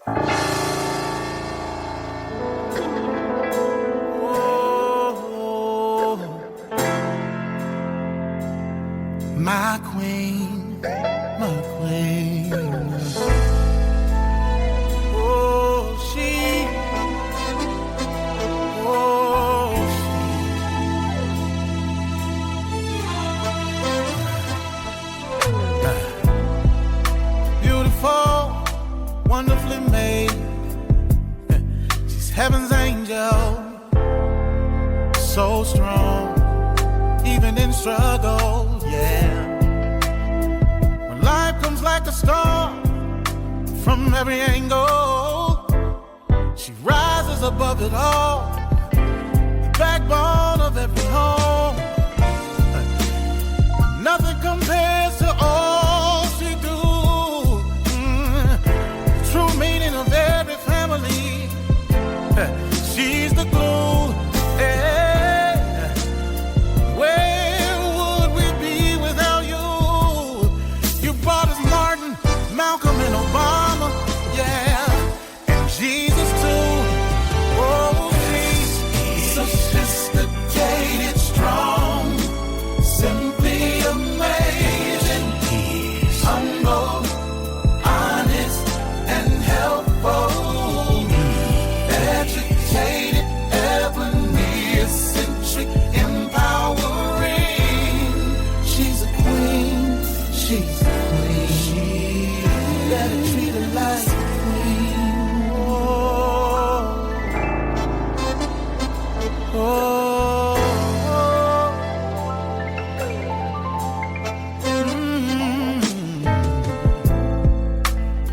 Oh, my queen, my queen. Oh, she. Oh, she. Beautiful, wonderfully made. She's heaven's angel. So strong, even in struggle, yeah. When life comes like a storm from every angle, she rises above it all, the backbone of every home. Nothing compares to all she do. The true meaning of every family. She's the glue. Yeah. Malcolm and Obama, yeah, and Jesus too. Oh, she's sophisticated, strong, simply amazing. Humble, honest, and helpful. Educated, ebony, eccentric, empowering. She's a queen. She's a queen. Better treat her like a queen. Oh, oh, oh.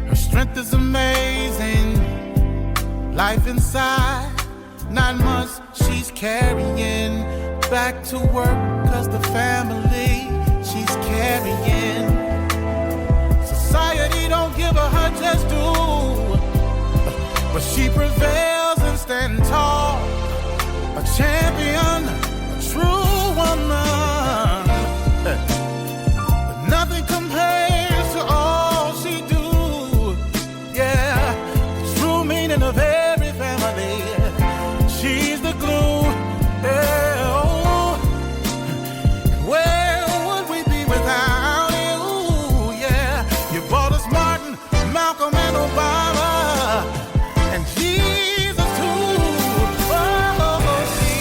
Her strength is amazing. Life inside, 9 months she's carrying. Back to work, 'cause the family she's carrying. Society don't give her just due, but she prevails and stands tall. A champion, a true woman. But nothing compares to all she do. Yeah, the true meaning of every family. She's the glue. Yeah, oh. Where would we be without you? Yeah, you bought us Martin, Malcolm, and Obama, and Jesus too. Oh, she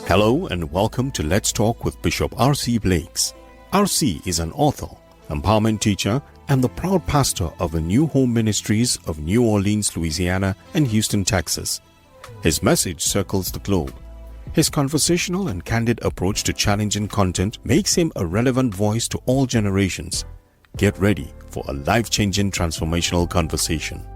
Hello and welcome to Let's Talk with Bishop R.C. Blakes. R.C. is an author, empowerment teacher, and the proud pastor of the New Home Ministries of New Orleans, Louisiana, and Houston, Texas. His message circles the globe. His conversational and candid approach to challenging content makes him a relevant voice to all generations. Get ready for a life-changing transformational conversation.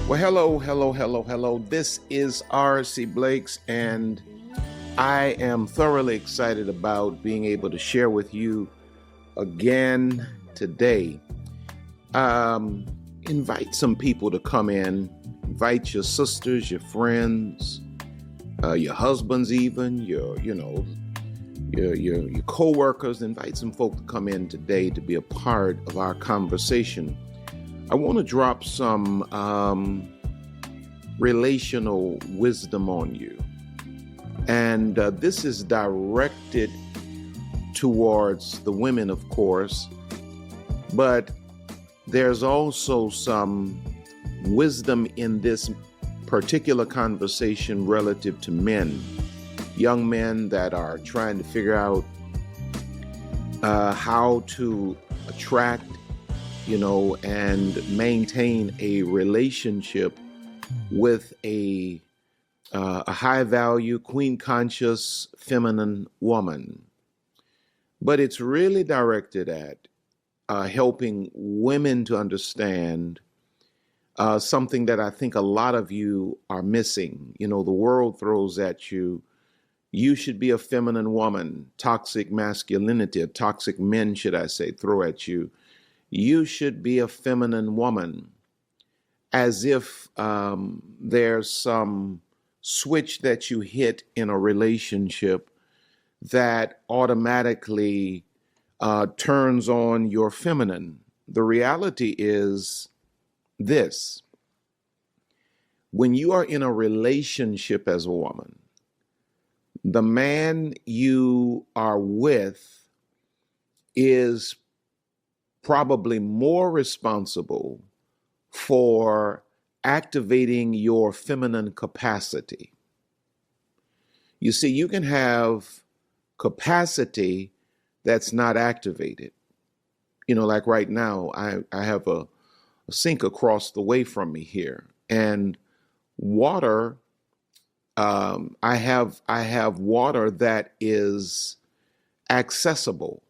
Well, hello. This is R.C. Blakes, and I am thoroughly excited about being able to share with you again today. Invite some people to come in. Invite your sisters, your friends, your husbands, even your co-workers. Invite some folk to come in today to be a part of our conversation. I want to drop some relational wisdom on you. And this is directed towards the women, of course, but there's also some wisdom in this particular conversation relative to men, young men that are trying to figure out how to attract and maintain a relationship with a high value, queen conscious, feminine woman. But it's really directed at helping women to understand something that I think a lot of you are missing. The world throws at you, you should be a feminine woman, toxic masculinity, or toxic men, should I say, throw at you. You should be a feminine woman, as if there's some switch that you hit in a relationship that automatically turns on your feminine. The reality is this: when you are in a relationship as a woman, the man you are with is probably more responsible for activating your feminine capacity. You see, you can have capacity that's not activated. Like right now, I have a sink across the way from me here, and water, I have water that is accessible.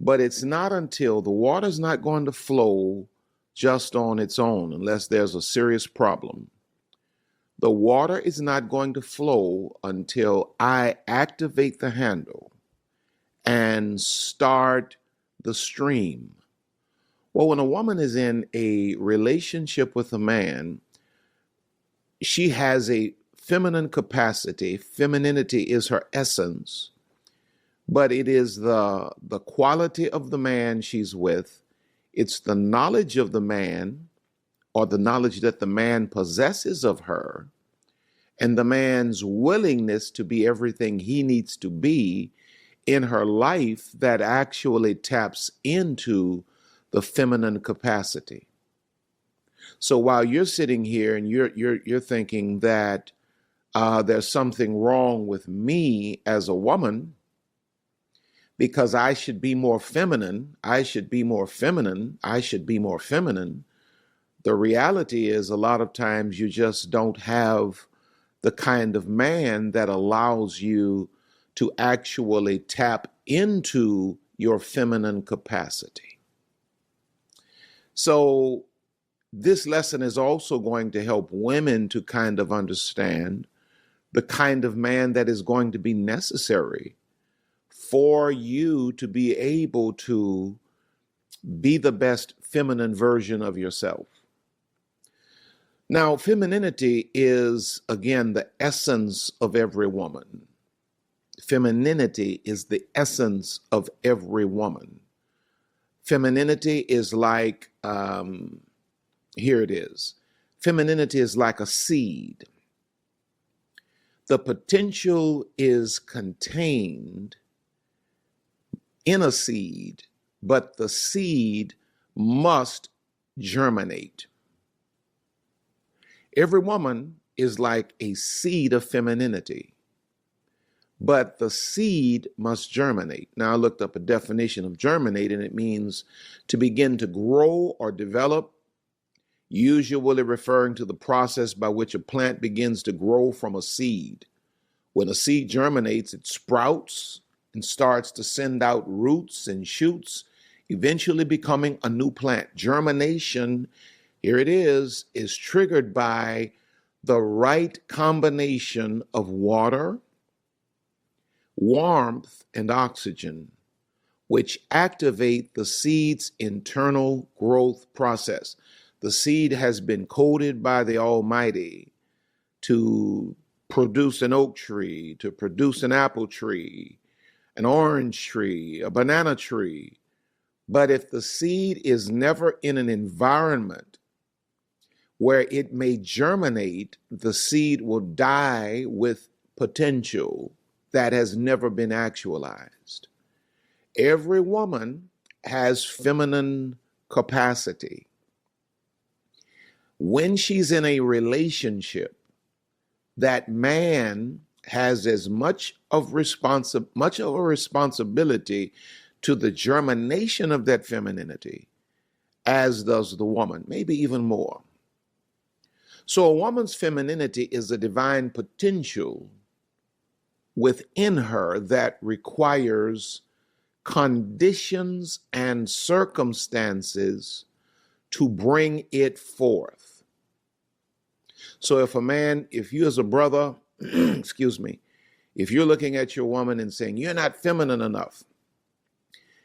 But it's not until the water's not going to flow just on its own unless there's a serious problem. The water is not going to flow until I activate the handle and start the stream. Well, when a woman is in a relationship with a man, she has a feminine capacity. Femininity is her essence. But it is the quality of the man she's with. It's the knowledge of the man, or the knowledge that the man possesses of her, and the man's willingness to be everything he needs to be in her life that actually taps into the feminine capacity. So while you're sitting here and you're thinking that there's something wrong with me as a woman, because I should be more feminine, the reality is a lot of times you just don't have the kind of man that allows you to actually tap into your feminine capacity. So this lesson is also going to help women to kind of understand the kind of man that is going to be necessary for you to be able to be the best feminine version of yourself. Now, femininity is, again, the essence of every woman. Femininity is the essence of every woman. Femininity is like, here it is. Femininity is like a seed. The potential is contained in a seed, but the seed must germinate. Every woman is like a seed of femininity, but the seed must germinate. Now, I looked up a definition of germinate, and it means to begin to grow or develop, usually referring to the process by which a plant begins to grow from a seed. When a seed germinates, it sprouts and starts to send out roots and shoots, eventually becoming a new plant. Germination, here it is triggered by the right combination of water, warmth, and oxygen, which activate the seed's internal growth process. The seed has been coded by the Almighty to produce an oak tree, to produce an apple tree, an orange tree, a banana tree. But if the seed is never in an environment where it may germinate, the seed will die with potential that has never been actualized. Every woman has feminine capacity. When she's in a relationship, that man has as much of a responsibility to the germination of that femininity as does the woman, maybe even more. So a woman's femininity is a divine potential within her that requires conditions and circumstances to bring it forth. So if you as a brother, excuse me, if you're looking at your woman and saying, you're not feminine enough,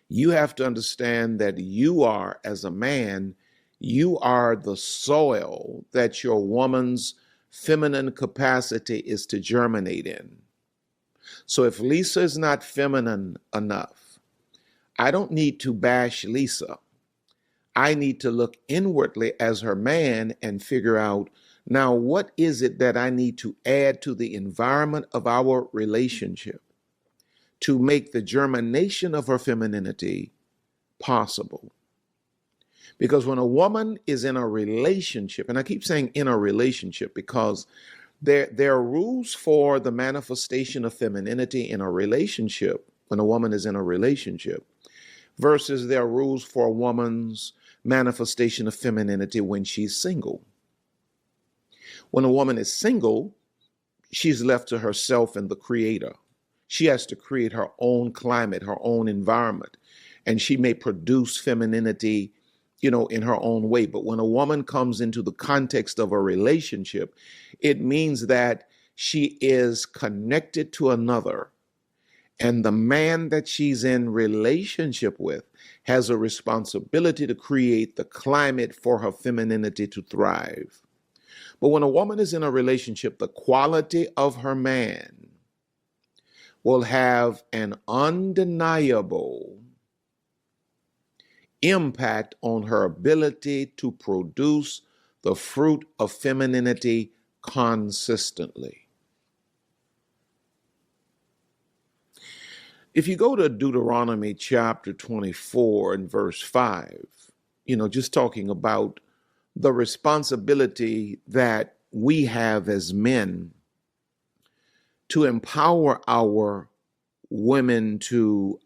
you have to understand that you are, as a man, you are the soil that your woman's feminine capacity is to germinate in. So if Lisa is not feminine enough, I don't need to bash Lisa. I need to look inwardly as her man and figure out, now, what is it that I need to add to the environment of our relationship to make the germination of her femininity possible? Because when a woman is in a relationship, and I keep saying in a relationship because there are rules for the manifestation of femininity in a relationship when a woman is in a relationship, versus there are rules for a woman's manifestation of femininity when she's single. When a woman is single, she's left to herself and the creator. She has to create her own climate, her own environment, and she may produce femininity, in her own way. But when a woman comes into the context of a relationship, it means that she is connected to another, and the man that she's in relationship with has a responsibility to create the climate for her femininity to thrive. But when a woman is in a relationship, the quality of her man will have an undeniable impact on her ability to produce the fruit of femininity consistently. If you go to Deuteronomy chapter 24 and verse 5, just talking about the responsibility that we have as men to empower our women to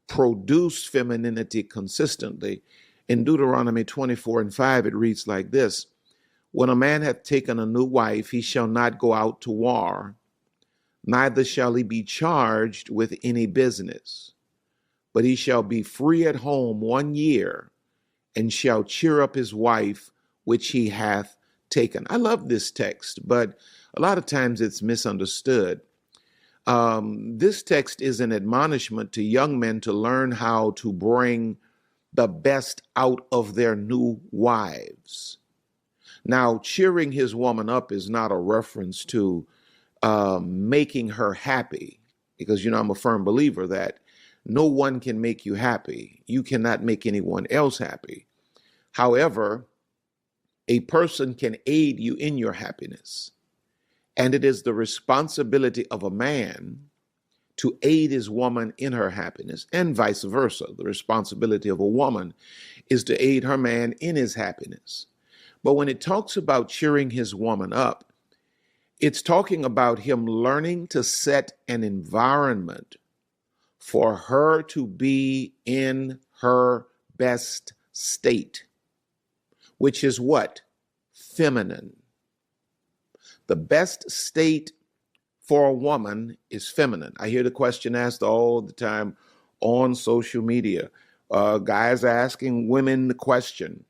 produce femininity consistently. In Deuteronomy 24 and 5, it reads like this: when a man hath taken a new wife, he shall not go out to war, neither shall he be charged with any business, but he shall be free at home 1 year, and shall cheer up his wife which he hath taken. I love this text, but a lot of times it's misunderstood. This text is an admonishment to young men to learn how to bring the best out of their new wives. Now, cheering his woman up is not a reference to making her happy, because, I'm a firm believer that no one can make you happy. You cannot make anyone else happy. However, a person can aid you in your happiness. And it is the responsibility of a man to aid his woman in her happiness, and vice versa. The responsibility of a woman is to aid her man in his happiness. But when it talks about cheering his woman up, it's talking about him learning to set an environment for her to be in her best state, which is what? Feminine. The best state for a woman is feminine. I hear the question asked all the time on social media. Guys are asking women the question,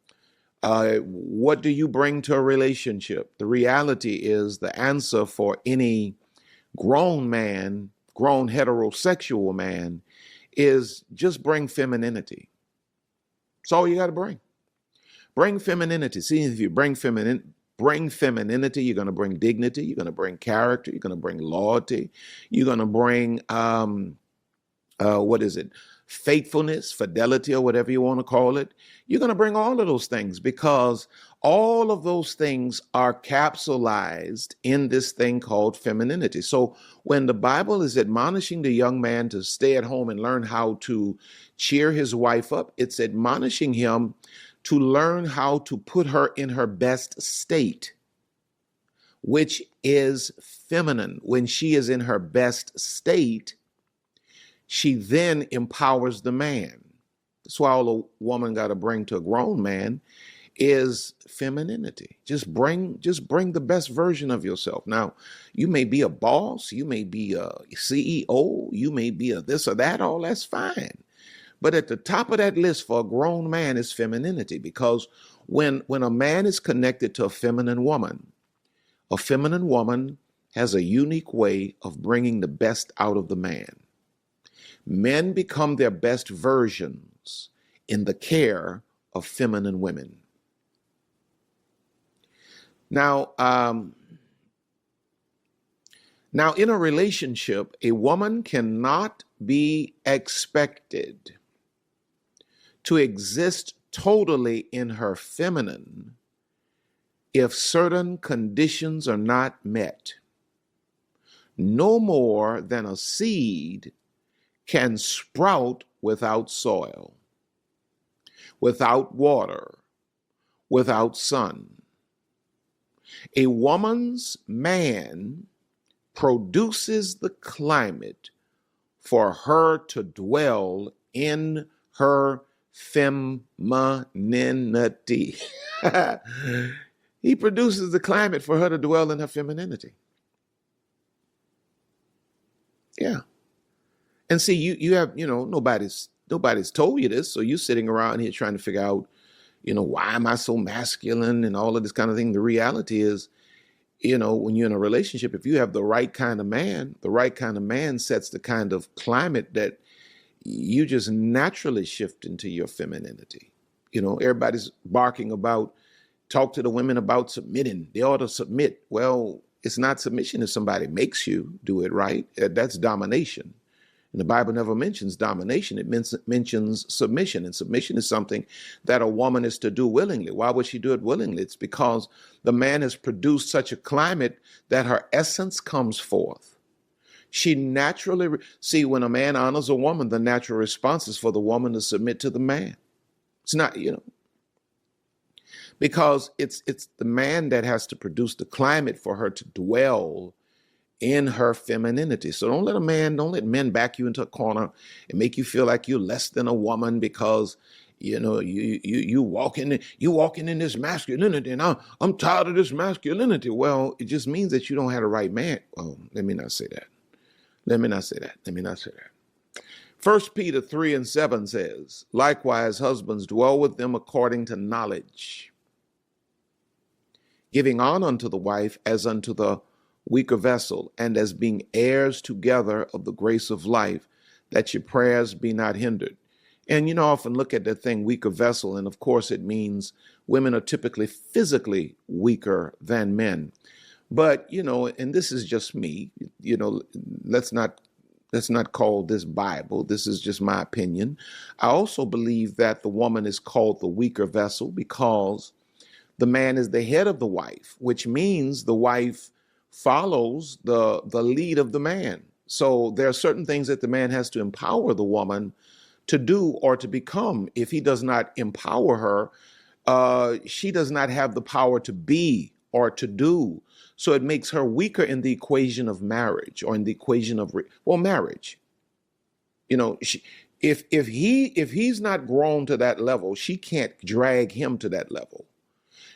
what do you bring to a relationship? The reality is the answer for any grown man, grown heterosexual man, is just bring femininity. That's all you got to bring. Bring femininity. See, if you bring femininity, you're going to bring dignity, you're going to bring character, you're going to bring loyalty, you're going to bring, faithfulness, fidelity, or whatever you want to call it. You're going to bring all of those things because all of those things are capsulized in this thing called femininity. So when the Bible is admonishing the young man to stay at home and learn how to cheer his wife up, it's admonishing him to learn how to put her in her best state, which is feminine. When she is in her best state, she then empowers the man. That's why all a woman got to bring to a grown man is femininity. Just bring the best version of yourself. Now, you may be a boss, you may be a CEO, you may be a this or that, all that's fine. But at the top of that list for a grown man is femininity, because when a man is connected to a feminine woman has a unique way of bringing the best out of the man. Men become their best versions in the care of feminine women. Now, in a relationship, a woman cannot be expected to exist totally in her feminine if certain conditions are not met. No more than a seed can sprout without soil, without water, without sun. A woman's man produces the climate for her to dwell in her femininity. He produces the climate for her to dwell in her femininity. Yeah. And see, you have, nobody's told you this, so you're sitting around here trying to figure out, why am I so masculine and all of this kind of thing. The reality is, when you're in a relationship, if you have the right kind of man sets the kind of climate that you just naturally shift into your femininity. Everybody's barking about, talk to the women about submitting. They ought to submit. Well, it's not submission if somebody makes you do it, right? That's domination. And the Bible never mentions domination. It mentions submission. And submission is something that a woman is to do willingly. Why would she do it willingly? It's because the man has produced such a climate that her essence comes forth. She naturally, see, when a man honors a woman, the natural response is for the woman to submit to the man. It's not, because it's the man that has to produce the climate for her to dwell in her femininity. So don't let men back you into a corner and make you feel like you're less than a woman because, you walking in this masculinity, and I'm tired of this masculinity. Well, it just means that you don't have the right man. Oh, let me not say that. 1 Peter 3:7 says, likewise, husbands, dwell with them according to knowledge, giving honor unto the wife as unto the weaker vessel, and as being heirs together of the grace of life, that your prayers be not hindered. And I often look at that thing, weaker vessel, and of course it means women are typically physically weaker than men. But, and this is just me, let's not call this Bible. This is just my opinion. I also believe that the woman is called the weaker vessel because the man is the head of the wife, which means the wife follows the lead of the man. So there are certain things that the man has to empower the woman to do or to become. If he does not empower her, she does not have the power to be or to do. So it makes her weaker in the equation of marriage, or in the equation of marriage. You know, if he's not grown to that level, she can't drag him to that level.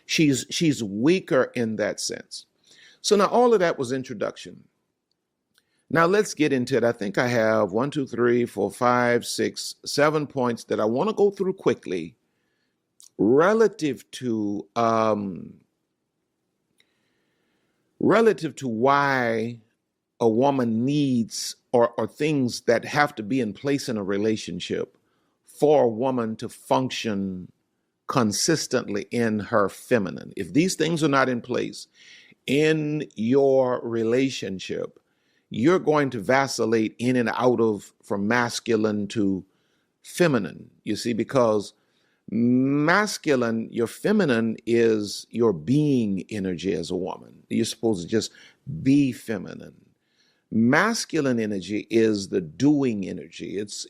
She's weaker in that sense. So now all of that was introduction. Now let's get into it. I think I have 1, 2, 3, 4, 5, 6, 7 points that I want to go through quickly relative to why a woman needs, or things that have to be in place in a relationship for a woman to function consistently in her feminine. If these things are not in place in your relationship, you're going to vacillate in and out of, from masculine to feminine, you see, because masculine, your feminine is your being energy as a woman. You're supposed to just be feminine. Masculine energy is the doing energy. It's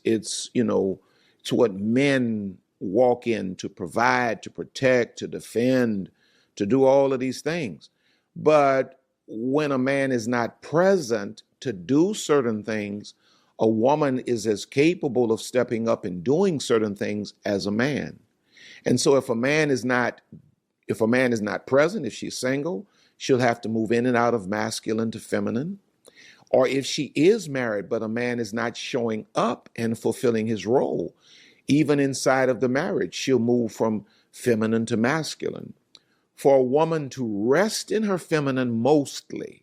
what men walk in to provide, to protect, to defend, to do all of these things. But when a man is not present to do certain things, a woman is as capable of stepping up and doing certain things as a man. And so if a man is not present, if she's single, she'll have to move in and out of masculine to feminine. Or if she is married, but a man is not showing up and fulfilling his role, even inside of the marriage, she'll move from feminine to masculine. For a woman to rest in her feminine mostly,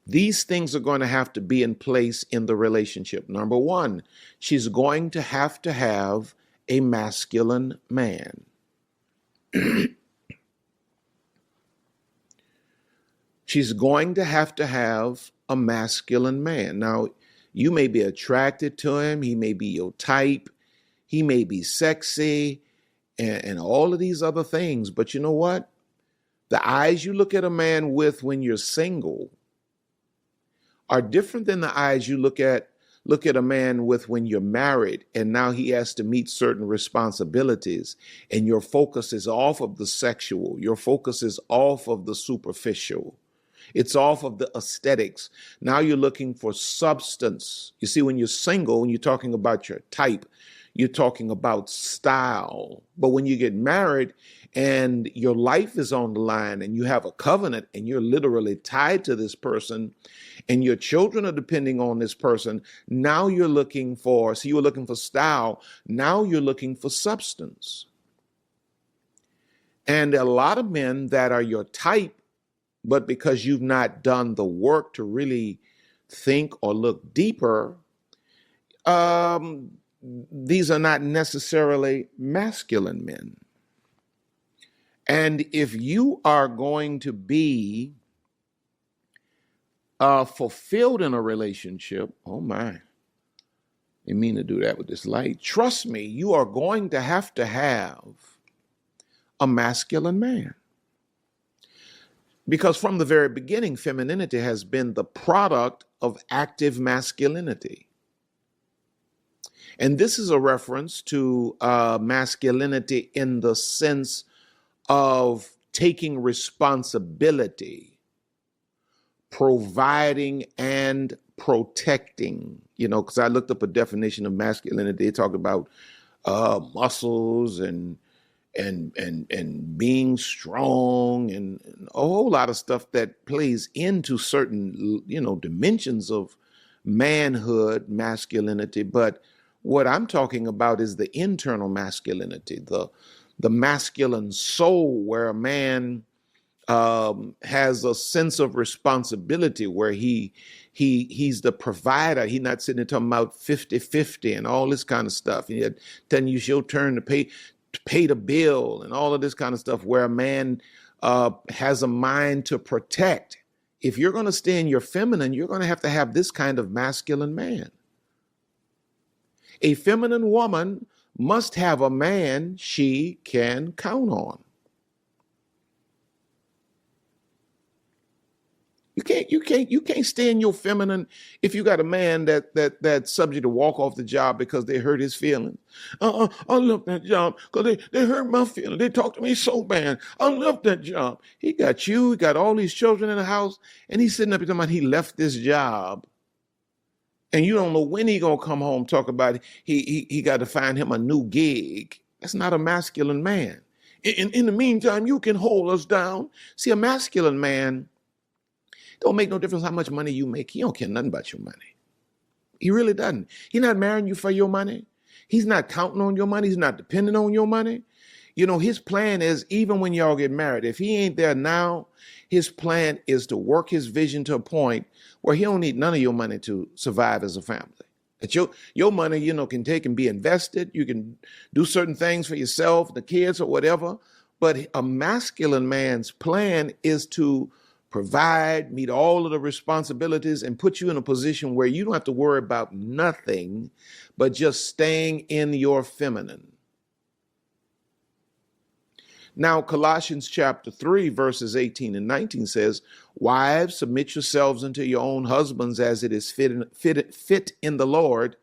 these things are going to have to be in place in the relationship. Number one, she's going to have a masculine man. She's going to have a masculine man. Now, you may be attracted to him. He may be your type. He may be sexy and all of these other things. But you know what? The eyes you look at a man with when you're single are different than the eyes you look at a man with when you're married, and now he has to meet certain responsibilities, and your focus is off of the sexual. Your focus is off of the superficial. It's off of the aesthetics. Now you're looking for substance. You see, when you're single, when you're talking about your type, you're talking about style. But when you get married and your life is on the line and you have a covenant and you're literally tied to this person and your children are depending on this person, now you're looking for, so you were looking for style, now you're looking for substance. And a lot of men that are your type, but because you've not done the work to really think or look deeper, these are not necessarily masculine men. And if you are going to be fulfilled in a relationship, oh my, I mean to do that with this light. Trust me, you are going to have a masculine man. Because from the very beginning, femininity has been the product of active masculinity. And this is a reference to masculinity in the sense of taking responsibility, providing and protecting. You know, because I looked up a definition of masculinity. They talk about muscles and being strong and a whole lot of stuff that plays into certain, dimensions of manhood, masculinity. But what I'm talking about is the internal masculinity, the masculine soul, where a man has a sense of responsibility, where he's the provider. He's not sitting there talking about 50-50 and all this kind of stuff. And yet telling you it's your turn to pay the bill and all of this kind of stuff, where a man has a mind to protect. If you're going to stay in your feminine, you're going to have this kind of masculine man. A feminine woman must have a man she can count on. You can't stay in your feminine if you got a man that's subject to walk off the job because they hurt his feelings. I left that job because they hurt my feelings. They talked to me so bad. I left that job. He got you, he got all these children in the house, and he's sitting up talking about he left this job. And you don't know when he gonna come home talk about it. He got to find him a new gig. That's not a masculine man. In the meantime, you can hold us down. See, a masculine man don't make no difference how much money you make. He don't care nothing about your money. He really doesn't. He's not marrying you for your money. He's not counting on your money. He's not depending on your money. You know, his plan is even when y'all get married, if he ain't there now, his plan is to work his vision to a point where he don't need none of your money to survive as a family. That your money, you know, can take and be invested. You can do certain things for yourself, the kids, or whatever. But a masculine man's plan is to provide, meet all of the responsibilities, and put you in a position where you don't have to worry about nothing but just staying in your feminine. Now, Colossians chapter 3, verses 18 and 19 says, "Wives, submit yourselves unto your own husbands as it is fit in the Lord.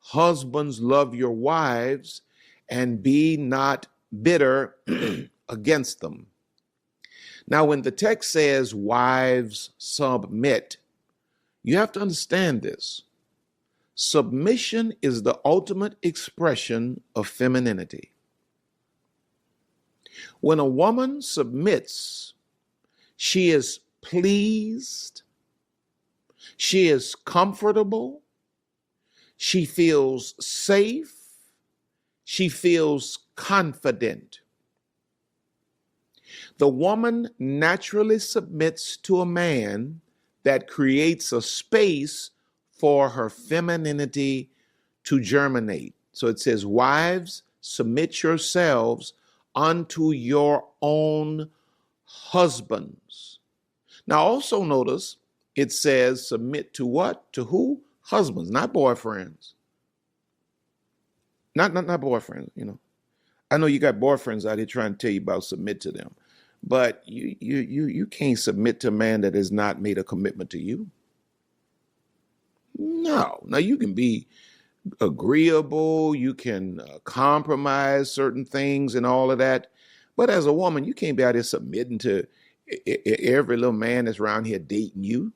Husbands, love your wives and be not bitter against them." Now, when the text says, "Wives, submit," you have to understand this. Submission is the ultimate expression of femininity. When a woman submits, she is pleased, she is comfortable, she feels safe, she feels confident. The woman naturally submits to a man that creates a space for her femininity to germinate. So it says, "Wives, submit yourselves unto your own husbands." Now also notice it says submit to what? To who? Husbands, not boyfriends. Not boyfriends, you know. I know you got boyfriends out here trying to tell you about submit to them. But you can't submit to a man that has not made a commitment to you. No. Now you can be agreeable, you can compromise certain things and all of that. But as a woman, you can't be out here submitting to every little man that's around here dating you,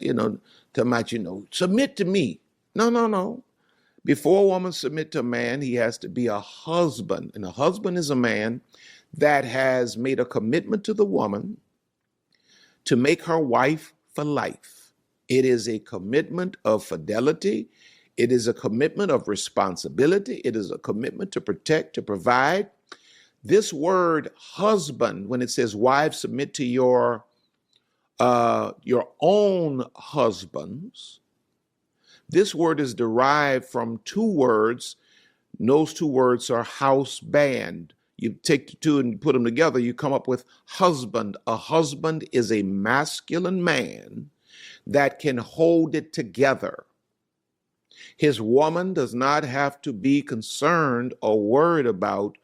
you know, talking about, you know, submit to me. No. Before a woman submit to a man, he has to be a husband. And a husband is a man that has made a commitment to the woman to make her wife for life. It is a commitment of fidelity. It is a commitment of responsibility. It is a commitment to protect, to provide. This word husband, when it says wives submit to your own husbands, this word is derived from two words. Those two words are house band. You take the two and put them together, you come up with husband. A husband is a masculine man that can hold it together. His woman does not have to be concerned or worried about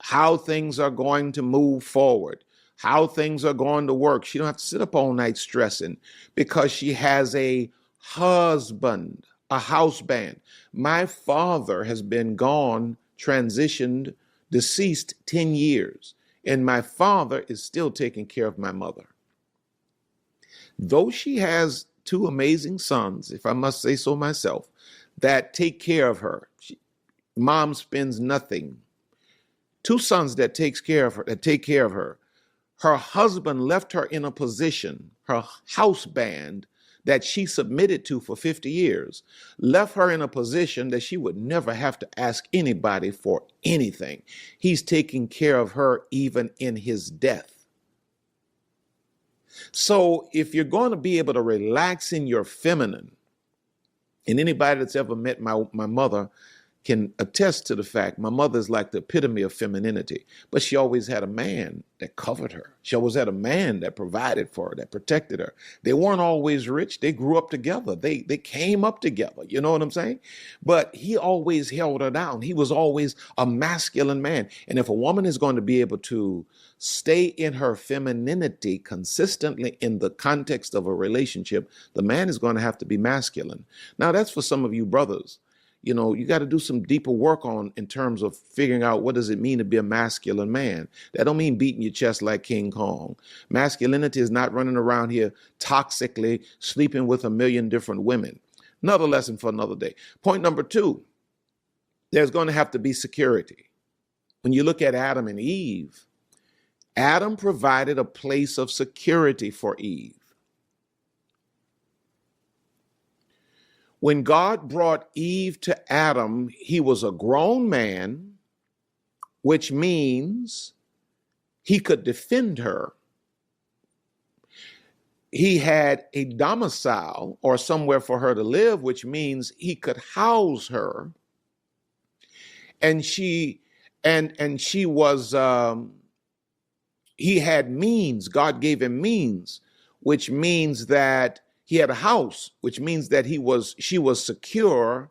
how things are going to move forward, how things are going to work. She don't have to sit up all night stressing because she has a husband, a house band. My father has been gone, transitioned, deceased 10 years, and my father is still taking care of my mother. Though she has two amazing sons, if I must say so myself, that take care of her. Mom spends nothing. Two sons that take care of her. Her husband left her in a position, her house band that she submitted to for 50 years, left her in a position that she would never have to ask anybody for anything. He's taking care of her even in his death. So if you're going to be able to relax in your feminine, and anybody that's ever met my mother can attest to the fact my mother is like the epitome of femininity, but she always had a man that covered her. She always had a man that provided for her, that protected her. They weren't always rich. They grew up together. They came up together. You know what I'm saying? But he always held her down. He was always a masculine man. And if a woman is going to be able to stay in her femininity consistently in the context of a relationship, the man is going to have to be masculine. Now, that's for some of you brothers. You know, you got to do some deeper work on in terms of figuring out what does it mean to be a masculine man. That don't mean beating your chest like King Kong. Masculinity is not running around here toxically sleeping with a million different women. Another lesson for another day. Point number 2, there's going to have to be security. When you look at Adam and Eve, Adam provided a place of security for Eve. When God brought Eve to Adam, he was a grown man, which means he could defend her. He had a domicile or somewhere for her to live, which means he could house her. And she was, he had means. God gave him means, which means that he had a house, which means that she was secure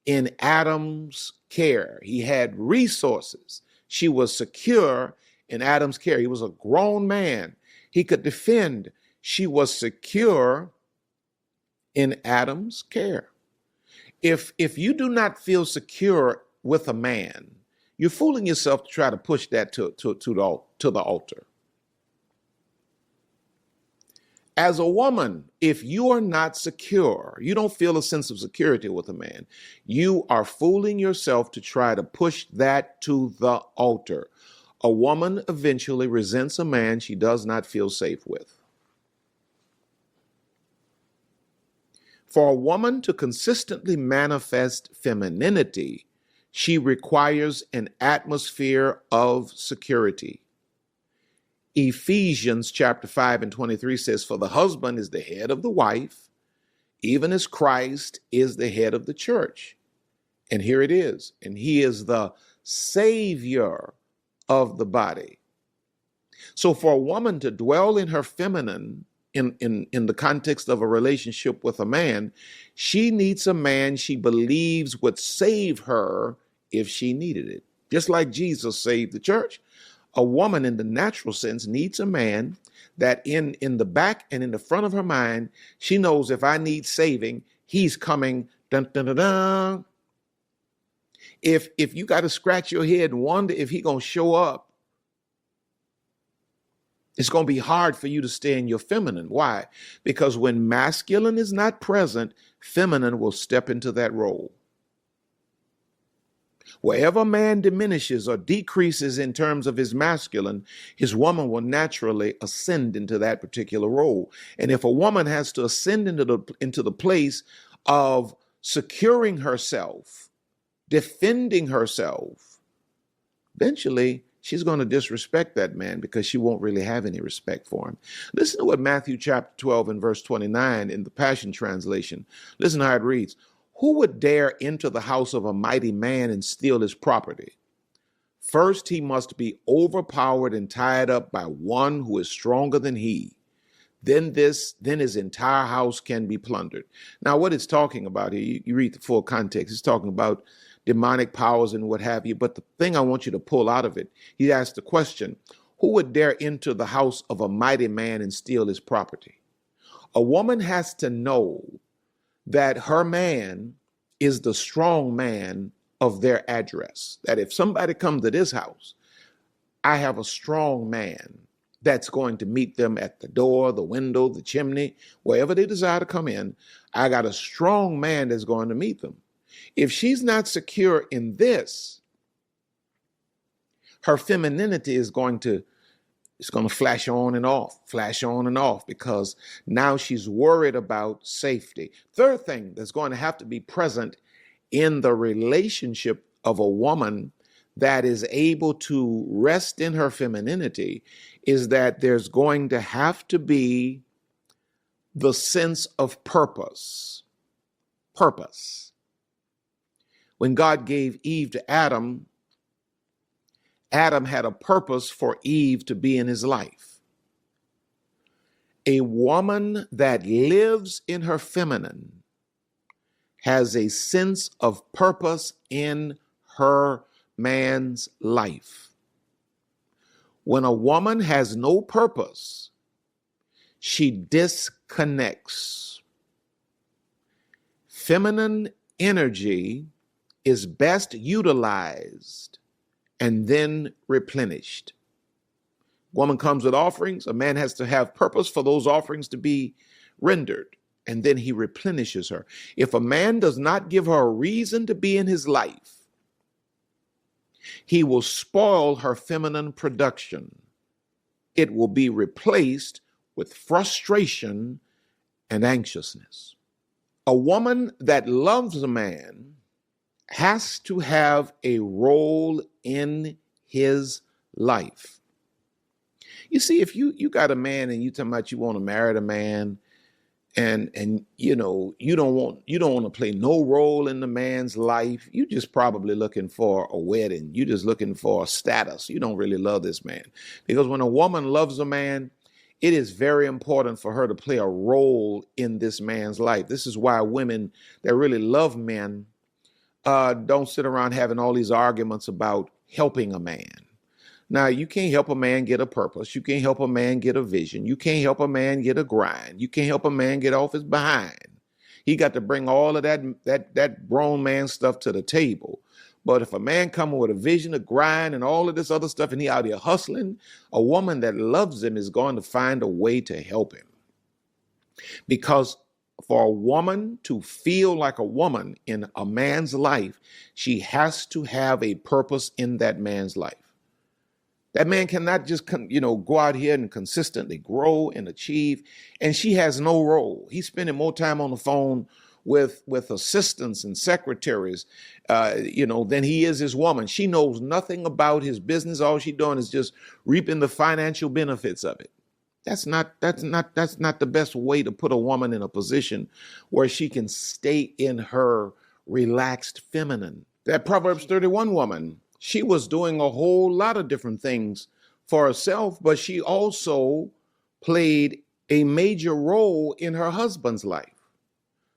in Adam's care. He had resources. She was secure in Adam's care. He was a grown man. He could defend. She was secure in Adam's care. If you do not feel secure with a man, you're fooling yourself to try to push that to the altar. As a woman, if you are not secure, you don't feel a sense of security with a man, you are fooling yourself to try to push that to the altar. A woman eventually resents a man she does not feel safe with. For a woman to consistently manifest femininity, she requires an atmosphere of security. Ephesians chapter 5 and 23 says, "For the husband is the head of the wife, even as Christ is the head of the church." And here it is. And he is the Savior of the body. So for a woman to dwell in her feminine in the context of a relationship with a man, she needs a man she believes would save her if she needed it. Just like Jesus saved the church. A woman in the natural sense needs a man that in the back and in the front of her mind, she knows if I need saving, he's coming. Dun, dun, dun, dun. If you got to scratch your head and wonder if he's going to show up, it's going to be hard for you to stay in your feminine. Why? Because when masculine is not present, feminine will step into that role. Wherever a man diminishes or decreases in terms of his masculine, his woman will naturally ascend into that particular role. And if a woman has to ascend into the place of securing herself, defending herself, eventually she's going to disrespect that man because she won't really have any respect for him. Listen to what Matthew chapter 12 and verse 29 in the Passion Translation. Listen how it reads. Who would dare enter the house of a mighty man and steal his property? First, he must be overpowered and tied up by one who is stronger than he. Then his entire house can be plundered. Now, what it's talking about here, you read the full context, it's talking about demonic powers and what have you. But the thing I want you to pull out of it, he asked the question, who would dare enter the house of a mighty man and steal his property? A woman has to know that her man is the strong man of their address. That if somebody comes to this house, I have a strong man that's going to meet them at the door, the window, the chimney, wherever they desire to come in. I got a strong man that's going to meet them. If she's not secure in this, her femininity is going to flash on and off, because now she's worried about safety. Third thing that's going to have to be present in the relationship of a woman that is able to rest in her femininity is that there's going to have to be the sense of purpose. Purpose. When God gave Eve to Adam, Adam had a purpose for Eve to be in his life. A woman that lives in her feminine has a sense of purpose in her man's life. When a woman has no purpose, she disconnects. Feminine energy is best utilized and then replenished. Woman comes with offerings. A man has to have purpose for those offerings to be rendered, and then he replenishes her. If a man does not give her a reason to be in his life, he will spoil her feminine production. It will be replaced with frustration and anxiousness. A woman that loves a man has to have a role in his life. You see, if you got a man and you talking about you want to marry the man, and you know you don't want to play no role in the man's life, you just probably looking for a wedding. You just looking for a status. You don't really love this man. Because when a woman loves a man, it is very important for her to play a role in this man's life. This is why women that really love men don't sit around having all these arguments about helping a man. Now, you can't help a man get a purpose. You can't help a man get a vision. You can't help a man get a grind. You can't help a man get off his behind. He got to bring all of that grown man stuff to the table. But if a man coming with a vision, a grind, and all of this other stuff, and he out here hustling, a woman that loves him is going to find a way to help him. Because for a woman to feel like a woman in a man's life, she has to have a purpose in that man's life. That man cannot just, go out here and consistently grow and achieve, and she has no role. He's spending more time on the phone with assistants and secretaries, than he is his woman. She knows nothing about his business. All she's doing is just reaping the financial benefits of it. That's not the best way to put a woman in a position where she can stay in her relaxed feminine. That Proverbs 31 woman, she was doing a whole lot of different things for herself, but she also played a major role in her husband's life,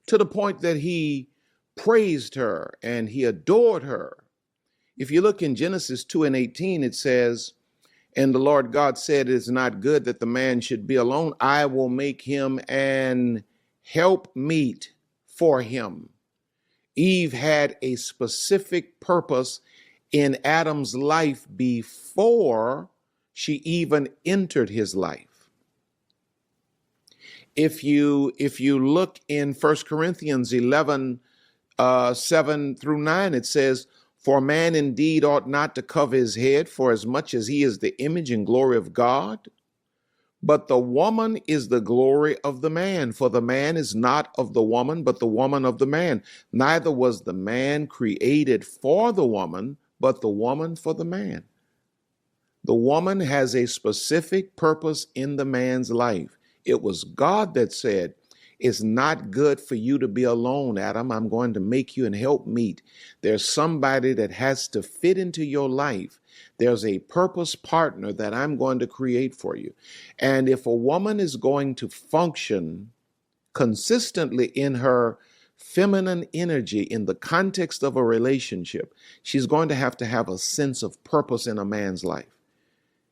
to the point that he praised her and he adored her. If you look in Genesis 2:18, it says, "And the Lord God said, it is not good that the man should be alone. I will make him an helpmeet for him." Eve had a specific purpose in Adam's life before she even entered his life. If you look in 1 Corinthians 11, 7 through 9, it says, "For man indeed ought not to cover his head, for as much as he is the image and glory of God. But the woman is the glory of the man. For the man is not of the woman, but the woman of the man. Neither was the man created for the woman, but the woman for the man." The woman has a specific purpose in the man's life. It was God that said, "It's not good for you to be alone, Adam. I'm going to make you an helpmeet." There's somebody that has to fit into your life. There's a purpose partner that I'm going to create for you. And if a woman is going to function consistently in her feminine energy in the context of a relationship, she's going to have a sense of purpose in a man's life.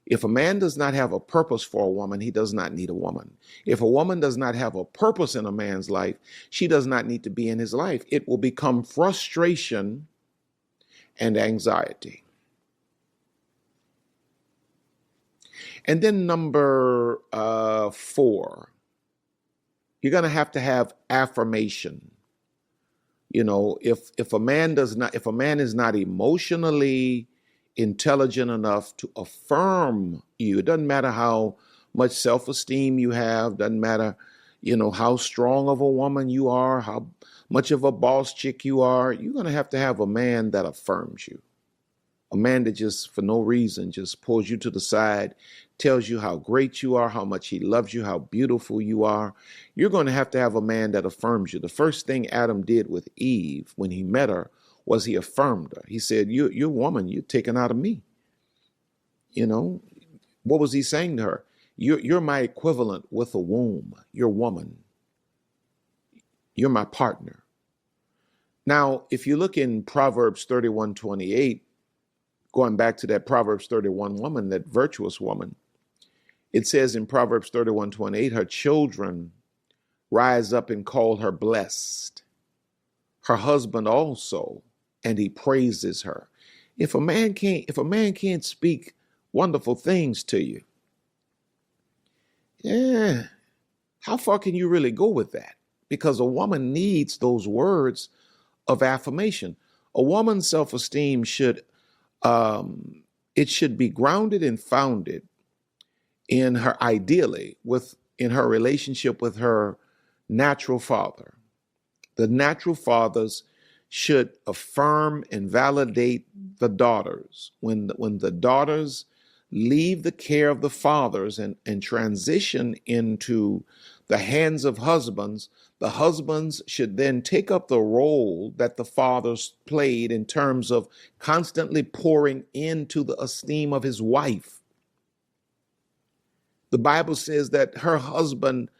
If a man does not have a purpose for a woman, he does not need a woman. If a woman does not have a purpose in a man's life, she does not need to be in his life. It will become frustration and anxiety. And then number 4, you're going to have affirmation. If a man is not emotionally intelligent enough to affirm you, it doesn't matter how much self-esteem you have, doesn't matter, how strong of a woman you are, how much of a boss chick you are, you're going to have a man that affirms you. A man that just, for no reason, just pulls you to the side, tells you how great you are, how much he loves you, how beautiful you are. You're going to have a man that affirms you. The first thing Adam did with Eve when he met her was he affirmed her. He said, you're a woman, you're taken out of me. You know, what was he saying to her? You're my equivalent with a womb. You're a woman. You're my partner. Now, if you look in Proverbs 31:28, going back to that Proverbs 31 woman, that virtuous woman, it says in Proverbs 31:28, her children rise up and call her blessed. Her husband also, and he praises her. If a man can't speak wonderful things to you, yeah, how far can you really go with that? Because a woman needs those words of affirmation. A woman's self-esteem should be grounded and founded in her, ideally, in her relationship with her natural father. The natural fathers should affirm and validate the daughters. When the daughters leave the care of the fathers and transition into the hands of husbands, the husbands should then take up the role that the fathers played in terms of constantly pouring into the esteem of his wife. The Bible says that her husband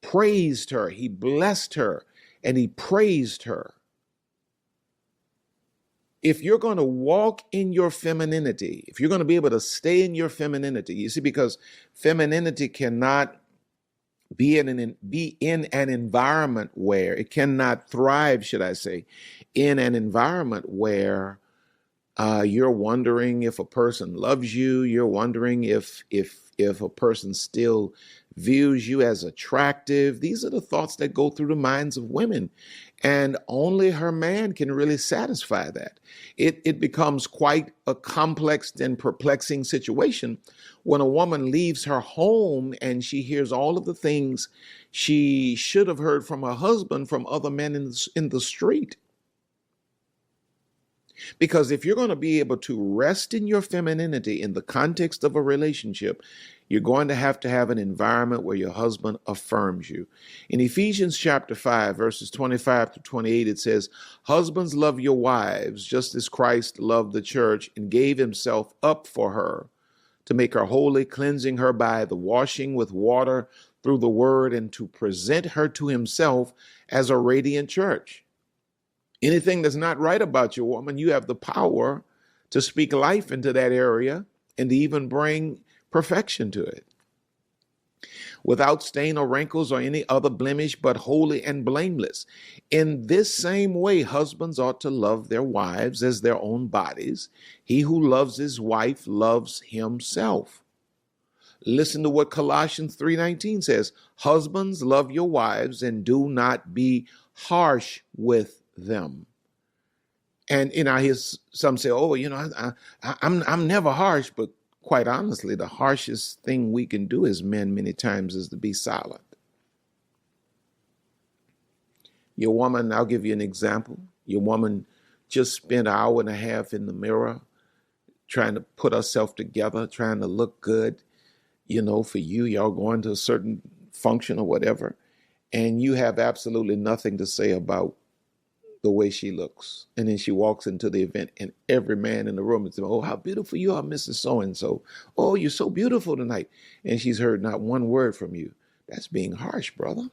praised her, he blessed her, and he praised her. If you're going to walk in your femininity, if you're going to be able to stay in your femininity, you see, because femininity cannot be in an environment where it cannot thrive, should I say, in an environment where you're wondering if a person loves you, you're wondering if a person still views you as attractive. These are the thoughts that go through the minds of women, and only her man can really satisfy that. It becomes quite a complex and perplexing situation when a woman leaves her home and she hears all of the things she should have heard from her husband from other men in the street. Because if you're going to be able to rest in your femininity in the context of a relationship, you're going to have an environment where your husband affirms you. In Ephesians chapter 5, verses 25 to 28, it says, "Husbands, love your wives, just as Christ loved the church and gave himself up for her, to make her holy, cleansing her by the washing with water through the word, and to present her to himself as a radiant church." Anything that's not right about your woman, you have the power to speak life into that area and to even bring perfection to it. Without stain or wrinkles or any other blemish, but holy and blameless. In this same way, husbands ought to love their wives as their own bodies. He who loves his wife loves himself. Listen to what Colossians 3:19 says. Husbands, love your wives and do not be harsh with them. And I hear some say, "Oh, I'm never harsh," but quite honestly, the harshest thing we can do as men many times is to be silent. Your woman, I'll give you an example. Your woman just spent an hour and a half in the mirror trying to put herself together, trying to look good. For you, y'all going to a certain function or whatever, and you have absolutely nothing to say about the way she looks. And then she walks into the event and every man in the room is saying, "Oh, how beautiful you are, Mrs. So-and-so. Oh, you're so beautiful tonight." And she's heard not one word from you. That's being harsh, brother.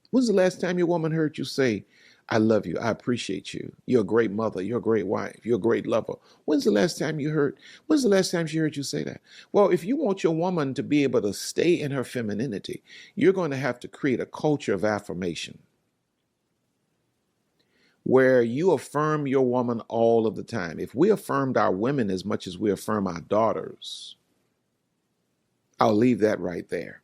When's the last time your woman heard you say, "I love you, I appreciate you, you're a great mother, you're a great wife, you're a great lover"? When's the last time she heard you say that? Well, if you want your woman to be able to stay in her femininity, you're going to have to create a culture of affirmation, where you affirm your woman all of the time. If we affirmed our women as much as we affirm our daughters, I'll leave that right there.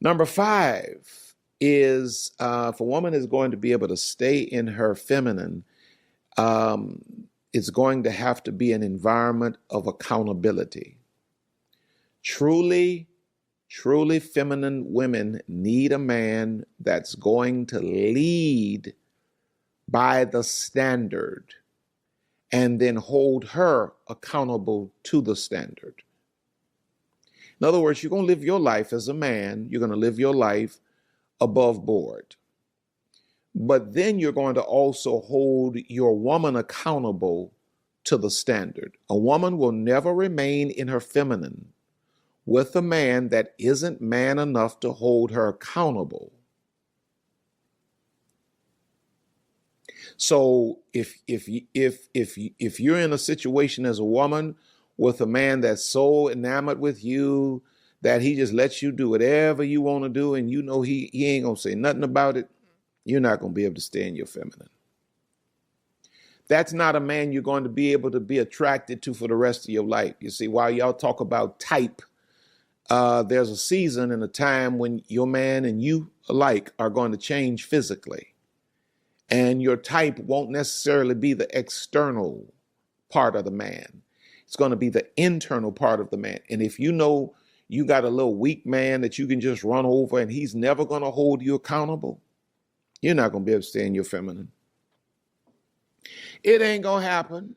Number 5 is, if a woman is going to be able to stay in her feminine, it's going to have to be an environment of accountability. Truly feminine women need a man that's going to lead by the standard and then hold her accountable to the standard. In other words, you're going to live your life as a man. You're going to live your life above board. but then you're going to also hold your woman accountable to the standard. A woman will never remain in her feminine with a man that isn't man enough to hold her accountable. So if you're in a situation as a woman with a man that's so enamored with you that he just lets you do whatever you want to do, and you know he ain't gonna say nothing about it, you're not gonna be able to stay in your feminine. That's not a man you're going to be able to be attracted to for the rest of your life. You see, while y'all talk about type, there's a season and a time when your man and you alike are going to change physically. And your type won't necessarily be the external part of the man. It's going to be the internal part of the man. And if you know you got a little weak man that you can just run over and he's never going to hold you accountable, you're not going to be able to stay in your feminine. It ain't going to happen.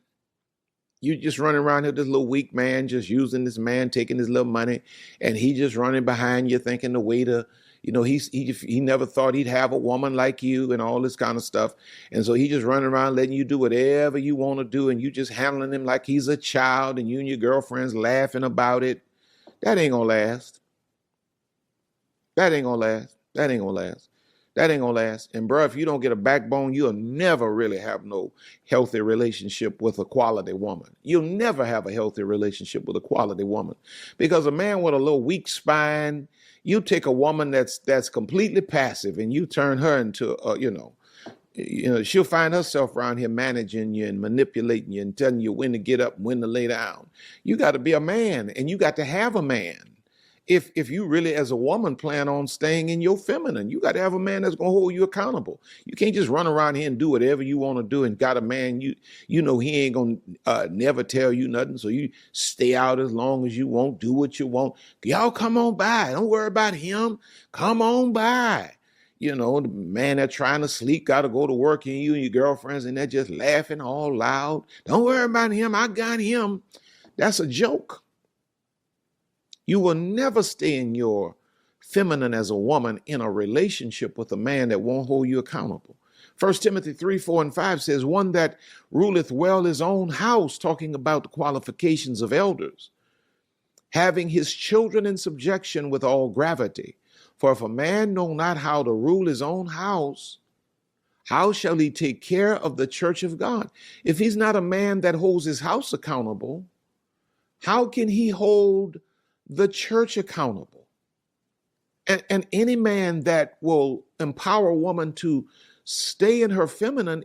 You just running around here, this little weak man, just using this man, taking his little money, and he just running behind you thinking the way to, he never thought he'd have a woman like you and all this kind of stuff. And so he just running around letting you do whatever you want to do, and you just handling him like he's a child, and you and your girlfriends laughing about it. That ain't gonna last. That ain't gonna last. That ain't gonna last. That ain't gonna last. And bro, if you don't get a backbone, you'll never really have no healthy relationship with a quality woman. You'll never have a healthy relationship with a quality woman. Because a man with a little weak spine, you take a woman that's completely passive and you turn her into she'll find herself around here managing you and manipulating you and telling you when to get up and when to lay down. You got to be a man, and you got to have a man. If you really, as a woman, plan on staying in your feminine, you got to have a man that's going to hold you accountable. You can't just run around here and do whatever you want to do and got a man, you know he ain't going to never tell you nothing, so you stay out as long as you want, do what you want. Y'all come on by. Don't worry about him. Come on by. You know, the man that's trying to sleep got to go to work, and you and your girlfriends, and they're just laughing all loud. Don't worry about him. I got him. That's a joke. You will never stay in your feminine as a woman in a relationship with a man that won't hold you accountable. 1 Timothy 3:4-5 says, one that ruleth well his own house, talking about the qualifications of elders, having his children in subjection with all gravity. For if a man know not how to rule his own house, how shall he take care of the church of God? If he's not a man that holds his house accountable, how can he hold the church accountable? And any man that will empower a woman to stay in her feminine.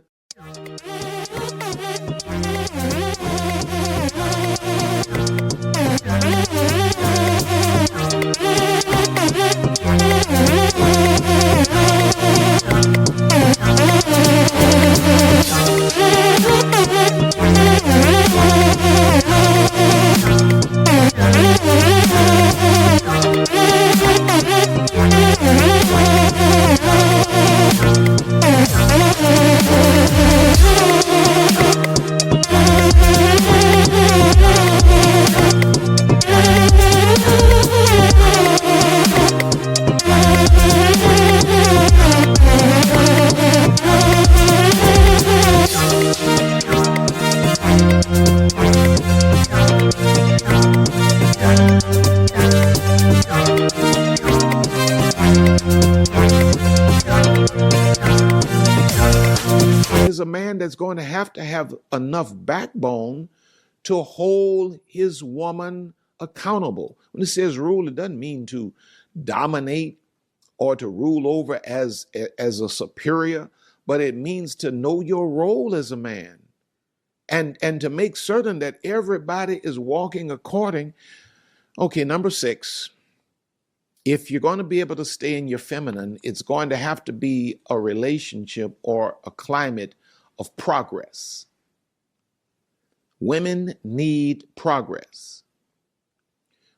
Is a man that's going to have enough backbone to hold his woman accountable. When it says rule, it doesn't mean to dominate or to rule over as a superior, but it means to know your role as a man and to make certain that everybody is walking according. Okay, number 6. If you're going to be able to stay in your feminine, it's going to have to be a relationship or a climate of progress. Women need progress.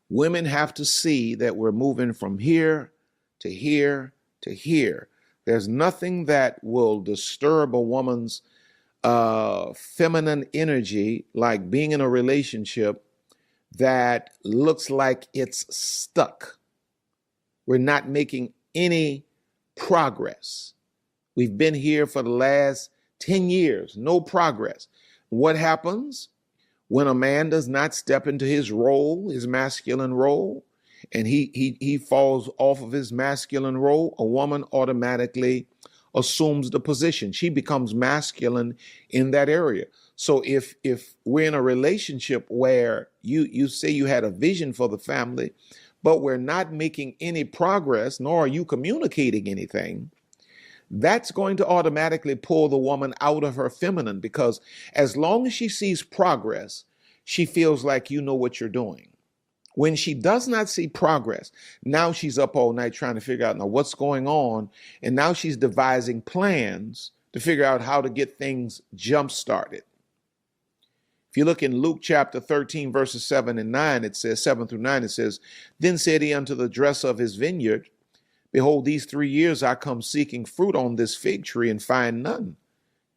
Women have to see that we're moving from here to here to here. There's nothing that will disturb a woman's feminine energy like being in a relationship that looks like it's stuck. We're not making any progress. We've been here for the last 10 years, no progress. What happens when a man does not step into his role, his masculine role, and he falls off of his masculine role? A woman automatically assumes the position. She becomes masculine in that area. So if we're in a relationship where you say you had a vision for the family, but we're not making any progress, nor are you communicating anything, that's going to automatically pull the woman out of her feminine, because as long as she sees progress, she feels like you know what you're doing. When she does not see progress, now she's up all night trying to figure out now what's going on, and now she's devising plans to figure out how to get things jump started. If you look in Luke chapter 13, verses 7 and 9, it says, 7 through 9, it says, "Then said he unto the dresser of his vineyard, Behold, these 3 years I come seeking fruit on this fig tree, and find none.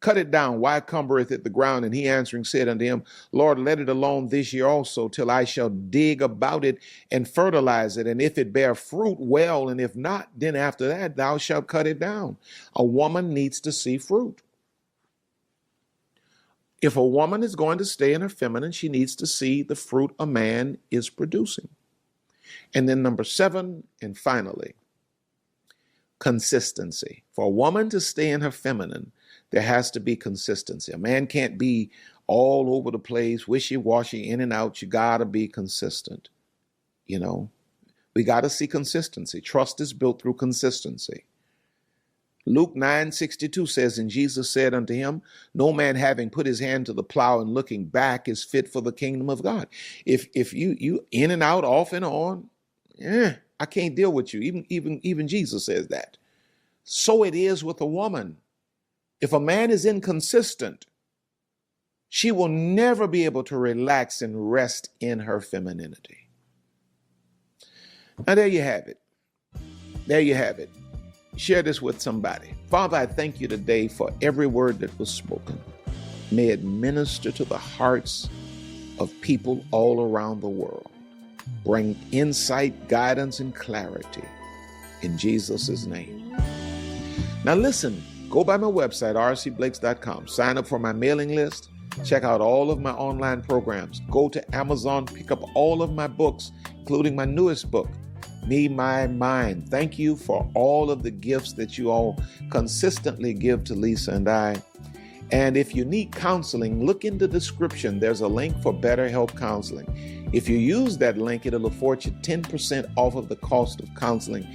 Cut it down, why cumbereth it the ground? And he answering said unto him, Lord, let it alone this year also, till I shall dig about it and fertilize it. And if it bear fruit, well, and if not, then after that thou shalt cut it down." A woman needs to see fruit. If a woman is going to stay in her feminine, she needs to see the fruit a man is producing. And then number 7, and finally, consistency. For a woman to stay in her feminine, there has to be consistency. A man can't be all over the place, wishy-washy, in and out. You got to be consistent. You know, we got to see consistency. Trust is built through consistency. Luke 9:62 says, "And Jesus said unto him, No man having put his hand to the plow and looking back is fit for the kingdom of God." If you in and out, off and on, I can't deal with you. Even Jesus says that. So it is with a woman. If a man is inconsistent, she will never be able to relax and rest in her femininity. Now there you have it. There you have it. Share this with somebody. Father, I thank you today for every word that was spoken. May it minister to the hearts of people all around the world. Bring insight, guidance, and clarity in Jesus' name. Now listen, go by my website, rcblakes.com. Sign up for my mailing list. Check out all of my online programs. Go to Amazon, pick up all of my books, including my newest book, Me, My Mind. Thank you for all of the gifts that you all consistently give to Lisa and I. And if you need counseling, look in the description. There's a link for BetterHelp Counseling. If you use that link, it'll afford you 10% off of the cost of counseling.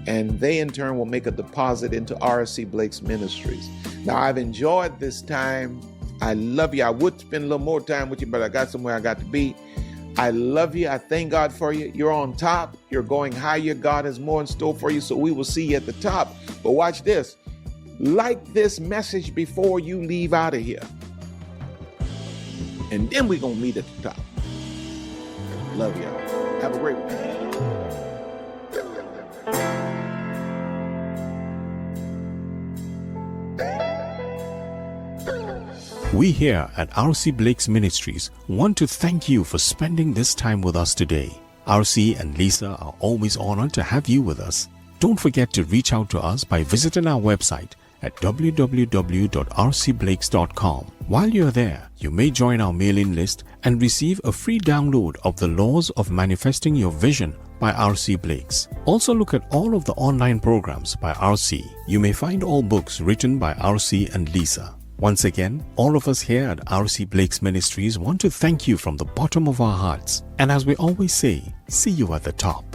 And they, in turn, will make a deposit into R.C. Blake's Ministries. Now, I've enjoyed this time. I love you. I would spend a little more time with you, but I got somewhere I got to be. I love you. I thank God for you. You're on top. You're going higher. God has more in store for you. So we will see you at the top. But watch this. Like this message before you leave out of here. And then we're going to meet at the top. Love y'all. Have a great one. We here at R.C. Blake's Ministries want to thank you for spending this time with us today. R.C. and Lisa are always honored to have you with us. Don't forget to reach out to us by visiting our website at www.rcblakes.com. While you're there, you may join our mailing list and receive a free download of The Laws of Manifesting Your Vision by R.C. Blakes. Also look at all of the online programs by R.C. You may find all books written by R.C. and Lisa. Once again, all of us here at R.C. Blake's Ministries want to thank you from the bottom of our hearts. And as we always say, see you at the top.